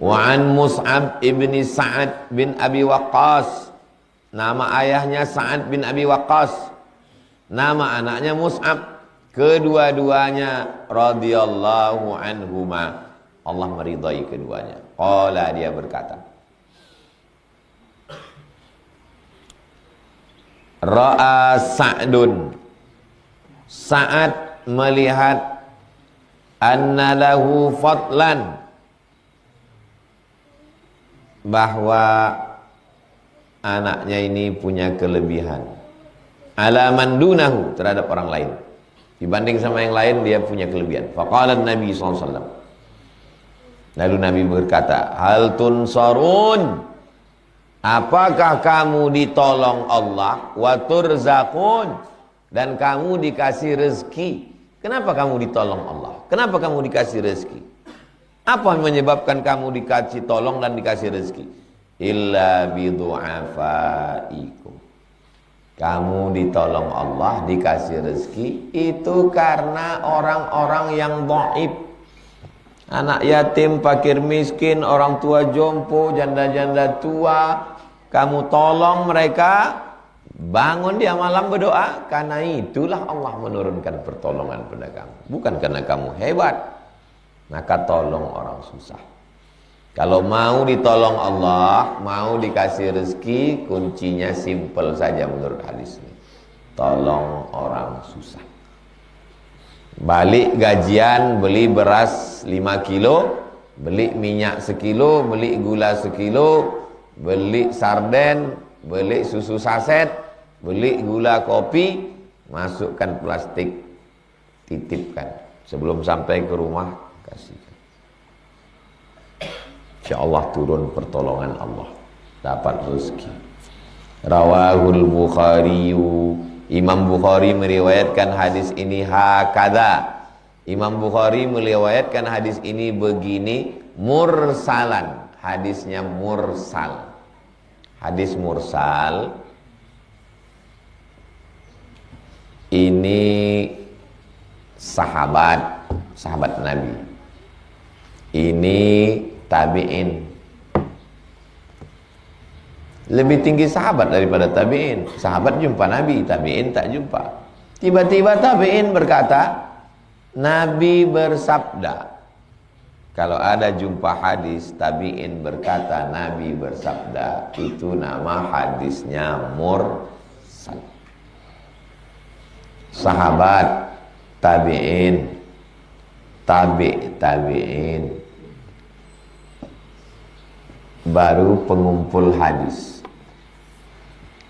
Wa an Mus'ab ibni Sa'ad bin Abi Waqqas. Nama ayahnya Sa'ad bin Abi Waqqas. Nama anaknya Mus'ab. Kedua-duanya radhiyallahu anhuma. Allah meridai keduanya. Qala, dia berkata, Ra'a Sa'dun, Sa'ad melihat anna lahu fadlan, bahwa anaknya ini punya kelebihan, ala man dunahu, terhadap orang lain. Dibanding sama yang lain dia punya kelebihan. Faqala Nabi SAW, lalu Nabi berkata, hal tunsarun, apakah kamu ditolong Allah, wa turzaqun, dan kamu dikasih rezeki? Kenapa kamu ditolong Allah? Kenapa kamu dikasih rezeki? Apa yang menyebabkan kamu dikasih tolong dan dikasih rezeki? Illa bidu'afaikum. Kamu ditolong Allah, dikasih rezeki itu karena orang-orang yang dhaif. Anak yatim, fakir miskin, orang tua jompo, janda-janda tua, kamu tolong mereka, bangun dia malam berdoa, karena itulah Allah menurunkan pertolongan pada kamu, bukan karena kamu hebat. Maka tolong orang susah. Kalau mau ditolong Allah, mau dikasih rezeki, kuncinya simple saja menurut hadis ini. Tolong orang susah. Balik gajian, beli beras 5 kilo, beli minyak sekilo, beli gula sekilo, beli sarden, beli susu saset, beli gula kopi, masukkan plastik, titipkan. Sebelum sampai ke rumah, kasihkan. InsyaAllah turun pertolongan Allah, dapat rezeki. Rawahul Bukhariyu, Imam Bukhari meriwayatkan hadis ini hakadha. Imam Bukhari meriwayatkan hadis ini begini, mursalan. Hadisnya mursal. Hadis mursal ini sahabat Nabi. Ini tabi'in. Lebih tinggi sahabat daripada tabi'in. Sahabat jumpa Nabi, tabi'in tak jumpa. Tiba-tiba tabi'in berkata, Nabi bersabda. Kalau ada jumpa hadis, tabi'in berkata, Nabi bersabda, itu nama hadisnya mursal. Sahabat, tabi'in, tabi'in, baru pengumpul hadis.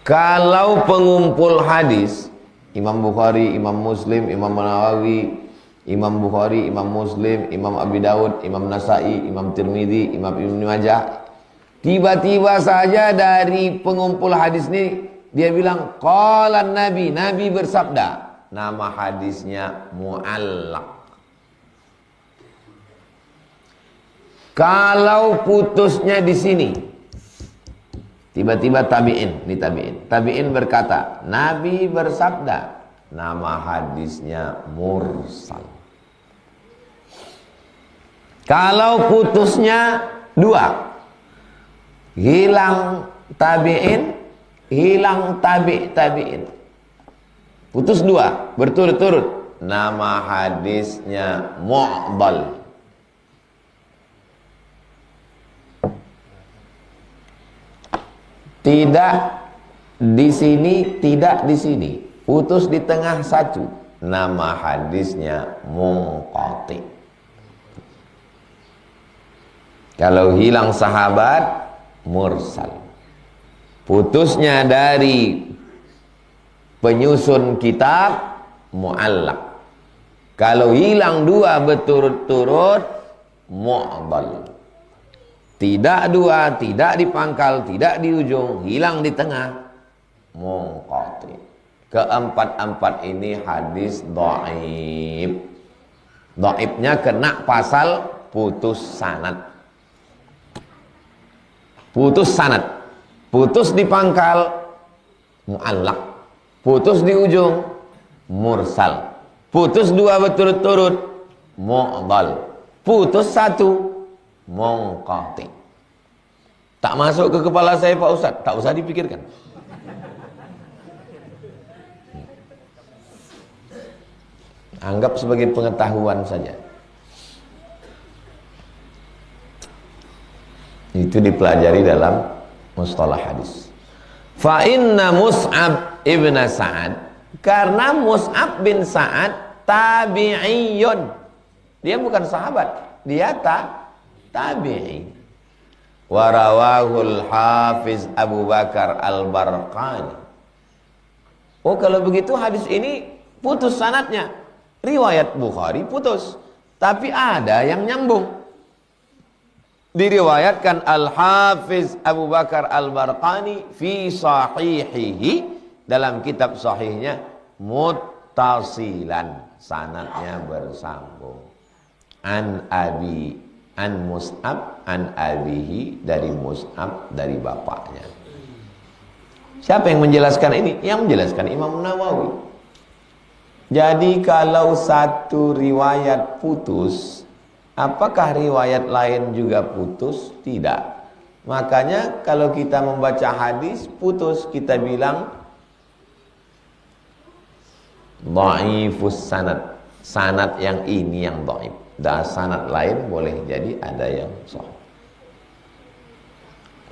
Kalau pengumpul hadis, Imam Bukhari, Imam Muslim, Imam Nawawi, Imam Bukhari, Imam Muslim, Imam Abi Dawud, Imam Nasai, Imam Tirmidzi, Imam Ibnu Majah, tiba-tiba saja dari pengumpul hadis ini dia bilang qala Nabi, Nabi bersabda. Nama hadisnya mu'allaq. Kalau putusnya di sini, tiba-tiba tabi'in, ini tabi'in berkata, Nabi bersabda, nama hadisnya mursal. Kalau putusnya dua, hilang tabi'in, hilang tabi'in, putus dua berturut-turut, nama hadisnya mu'dal. Tidak di sini, tidak di sini, putus di tengah satu, nama hadisnya munqati. Kalau hilang sahabat, mursal. Putusnya dari penyusun kitab, mu'allaq. Kalau hilang dua berturut-turut, mu'dal. Tidak dua, tidak di pangkal, tidak di ujung, hilang di tengah, munqati. Keempat-empat ini hadis dhaif. Dhaifnya kena pasal putus sanad. Putus sanad, putus di pangkal, mu'allaq. Putus di ujung, mursal. Putus dua berturut-turut, mu'dal. Putus satu, munqati. Tak masuk ke kepala saya Pak Ustaz, tak usah dipikirkan. Anggap sebagai pengetahuan saja. Itu dipelajari dalam mustalah hadis. Fa inna Mus'ab ibn Sa'ad, karena Mus'ab bin Sa'ad tabi'iyun. Dia bukan sahabat, dia tabi'i. Wa rawahul Hafiz Abu Bakar Al-Barqani. Oh, kalau begitu hadis ini putus sanadnya. Riwayat Bukhari putus, tapi ada yang nyambung. Diriwayatkan Al-Hafiz Abu Bakar Al-Barqani fi sahihihi, dalam kitab sahihnya, muttasilan, sanadnya bersambung. An Mus'ab an abihi, dari Mus'ab dari bapaknya. Siapa yang menjelaskan ini? Yang menjelaskan Imam Nawawi. Jadi kalau satu riwayat putus, apakah riwayat lain juga putus? Tidak. Makanya kalau kita membaca hadis putus, kita bilang dhaifus sanad. Sanad yang ini yang dhaif. Dan sanad lain boleh jadi ada yang sahih.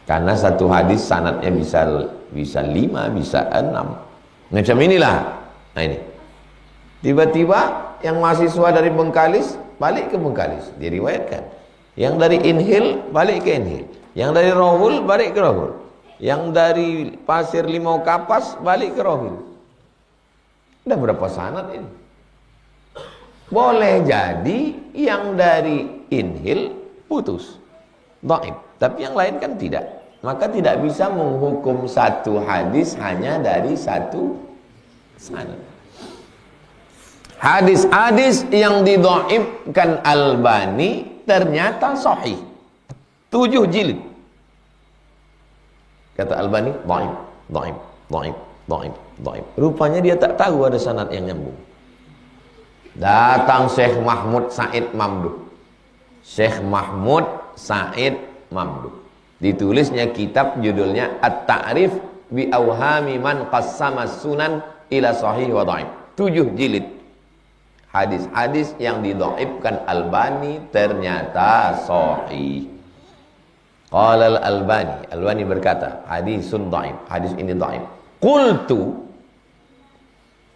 Karena satu hadis sanadnya bisa 5, bisa 6. Macam inilah. Nah ini. Tiba-tiba yang mahasiswa dari Bengkalis balik ke Bengkalis, diriwayatkan. Yang dari Inhil balik ke Inhil. Yang dari Rohul balik ke Rohul. Yang dari Pasir Limau Kapas balik ke Rohul. Udah berapa sanad ini? Boleh jadi yang dari Inhil putus, dhaif, tapi yang lain kan tidak. Maka tidak bisa menghukum satu hadis hanya dari satu sanad. Hadis-hadis yang didhaifkan Albani ternyata sahih. 7 jilid. Kata Albani, dhaif. Rupanya dia tak tahu ada sanad yang nyambung. Datang Syekh Mahmud Said Mamduh. Syekh Mahmud Said Mamduh. Ditulisnya kitab judulnya At-Ta'rif bi Awhami man qassama sunan ila sahih wa dhaif. 7 jilid. Hadis-hadis yang didhaifkan Albani ternyata sahih. Qala Al-Albani berkata, hadisun dhaif, hadis ini dhaif. Qultu,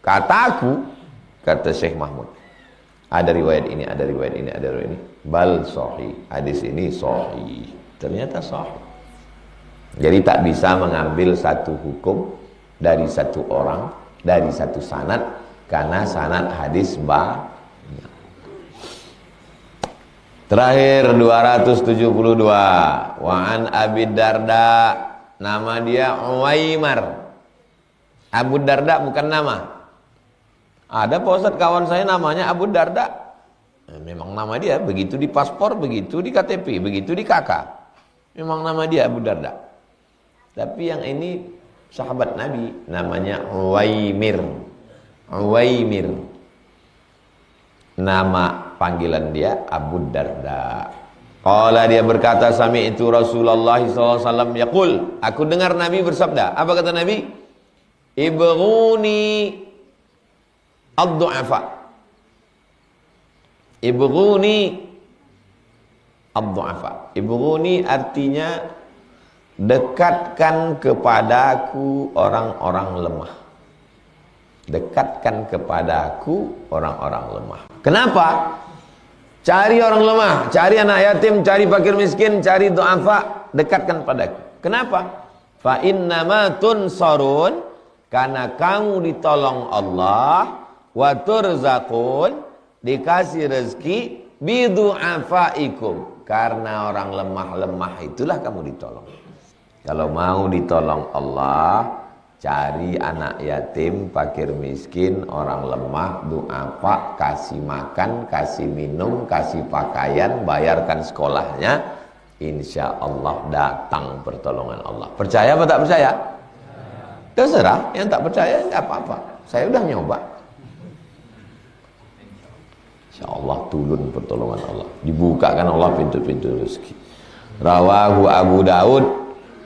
kataku, kata Syekh Mahmud, ada riwayat ini, ada riwayat ini, ada riwayat ini, bal sahih, hadis ini sahih, ternyata sahih. Jadi tak bisa mengambil satu hukum dari satu orang, dari satu sanad, karena sanad hadis banyak. Terakhir 272, wa an Abi Darda, nama dia Uwaimar. Abu Darda bukan nama. Ada Pak Ustadz kawan saya namanya Abu Darda. Memang nama dia, begitu di paspor, begitu di KTP, begitu di KK. Memang nama dia Abu Darda. Tapi yang ini sahabat Nabi, namanya Uwaimir. Uwaimir. Nama panggilan dia Abu Darda. Qala, dia berkata, sami'tu Rasulullah SAW yaqul, aku dengar Nabi bersabda. Apa kata Nabi? Ibghuni ad-du'afa. Ibghuni ad-du'afa. Ibghuni artinya dekatkan kepadaku orang-orang lemah. Dekatkan kepadaku orang-orang lemah. Kenapa? Cari orang lemah, cari anak yatim, cari fakir miskin, cari du'afa, dekatkan padaku. Kenapa? Fa innama tunsarun, karena kamu ditolong Allah, wa turzaqun, dikasih rezeki, bidu'afaikum, karena orang lemah-lemah itulah kamu ditolong. Kalau mau ditolong Allah, cari anak yatim, fakir miskin, orang lemah, du'afa, kasih makan, kasih minum, kasih pakaian, bayarkan sekolahnya, insya Allah datang pertolongan Allah. Percaya apa tak percaya? Terserah, yang tak percaya nggak apa-apa. Saya udah nyoba. Insya Allah turun pertolongan Allah, dibukakan Allah pintu-pintu rezeki. Rawahu Abu Daud.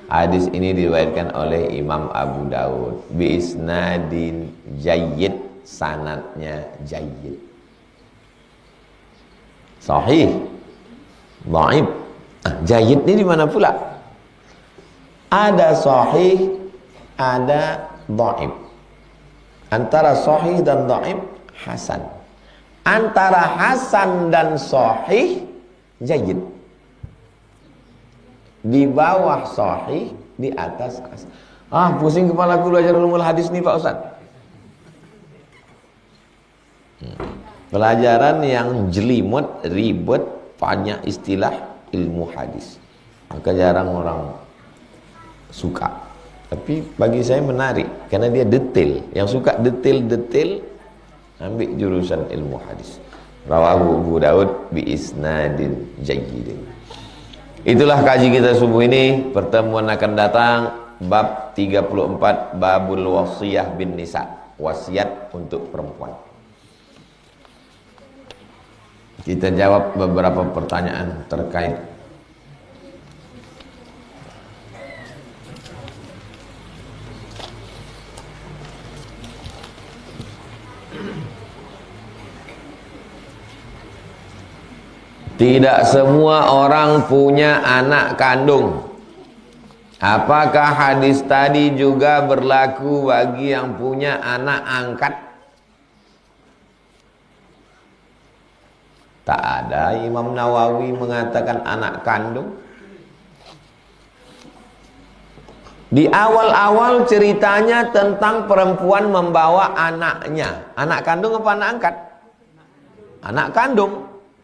Hadis ini diriwayatkan oleh Imam Abu Daud bi isnadin jayyid, sanadnya jayyid. Sahih, dhaif. Jayyid ini di mana pula? Ada sahih, ada dhaif. Antara sahih dan dhaif hasan. Antara hasan dan sahih jayyid. Di bawah sahih, di atas hasan. Pusing kepala aku belajar ulumul hadis nih Pak Ustaz. Pelajaran yang jelimut, ribet, banyak istilah ilmu hadis. Maka jarang orang suka. Tapi bagi saya menarik karena dia detail. Yang suka detail-detail ambil jurusan ilmu hadis. Rawahu Abu Daud bi isnadin jayyidin. Itulah kaji kita subuh ini. Pertemuan akan datang bab 34, babul wasiyah bin nisa, wasiat untuk perempuan. Kita jawab beberapa pertanyaan terkait tidak semua orang punya anak kandung. Apakah hadis tadi juga berlaku bagi yang punya anak angkat? Tak ada. Imam Nawawi mengatakan anak kandung. Di awal-awal ceritanya tentang perempuan membawa anaknya. Anak kandung apa anak angkat? Anak kandung.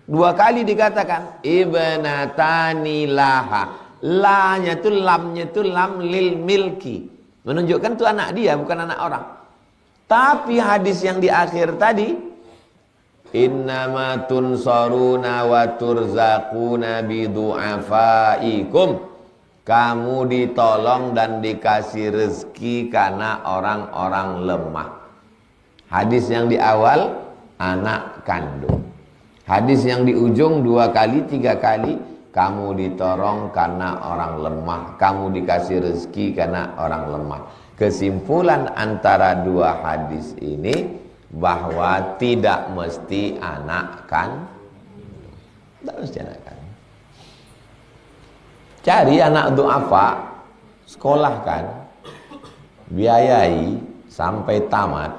2 kali dikatakan ibnatani laha. La-nya itu lamnya itu lam lil milki. Menunjukkan itu anak dia, bukan anak orang. Tapi hadis yang di akhir tadi, innama tunsaruna wa turzaquna bidu'afaikum. Kamu ditolong dan dikasih rezeki karena orang-orang lemah. Hadis yang di awal anak kandung. Hadis yang di ujung 2 kali, 3 kali, kamu ditolong karena orang lemah, kamu dikasih rezeki karena orang lemah. Kesimpulan antara 2 hadis ini bahwa tidak mesti anak kan, tidak mesti anak kan. Cari anak du'afa, sekolahkan, biayai sampai tamat,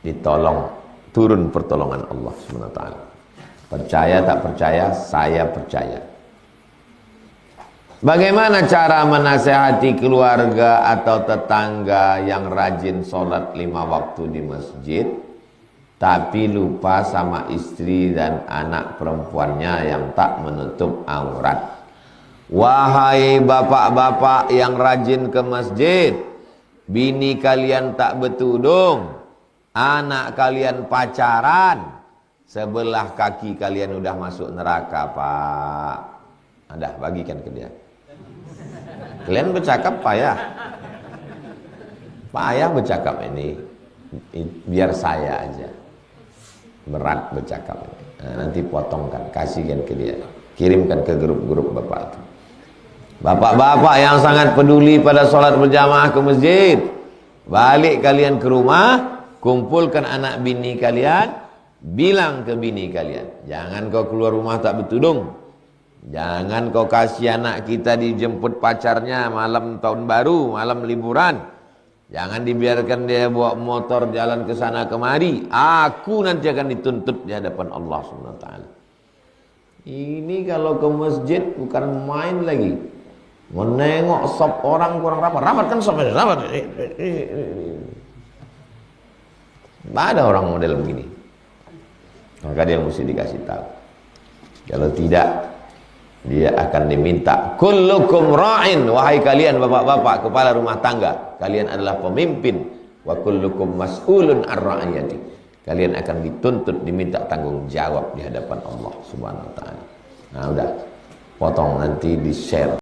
ditolong. Turun pertolongan Allah SWT. Percaya tak percaya, saya percaya. Bagaimana cara menasehati keluarga atau tetangga yang rajin sholat 5 waktu di masjid, tapi lupa sama istri dan anak perempuannya yang tak menutup aurat? Wahai bapak-bapak yang rajin ke masjid, bini kalian tak bertudung, anak kalian pacaran, sebelah kaki kalian udah masuk neraka, Pak. Ada, bagikan ke dia. Kalian bercakap payah. Payah bercakap ini. Biar saya aja. Berat bercakap ini. Nah, nanti potongkan, kasihkan ke dia. Kirimkan ke grup-grup bapak itu. Bapak-bapak yang sangat peduli pada sholat berjamaah ke masjid, balik kalian ke rumah, kumpulkan anak bini kalian, bilang ke bini kalian, jangan kau keluar rumah tak bertudung, jangan kau kasih anak kita dijemput pacarnya malam tahun baru, malam liburan, jangan dibiarkan dia bawa motor jalan ke sana kemari, aku nanti akan dituntut di hadapan Allah SWT. Ini kalau ke masjid bukan main lagi, menengok sop orang kurang rapat kan sop rapat. Tidak ada orang model begini. Maka dia mesti dikasih tahu. Kalau tidak, dia akan diminta, kullukum ra'in, wahai kalian bapak-bapak kepala rumah tangga, kalian adalah pemimpin, wa kullukum mas'ulun ar-ra'iyati, kalian akan dituntut, diminta tanggung jawab di hadapan Allah Subhanahu wa taala. Nah, udah potong, nanti di share.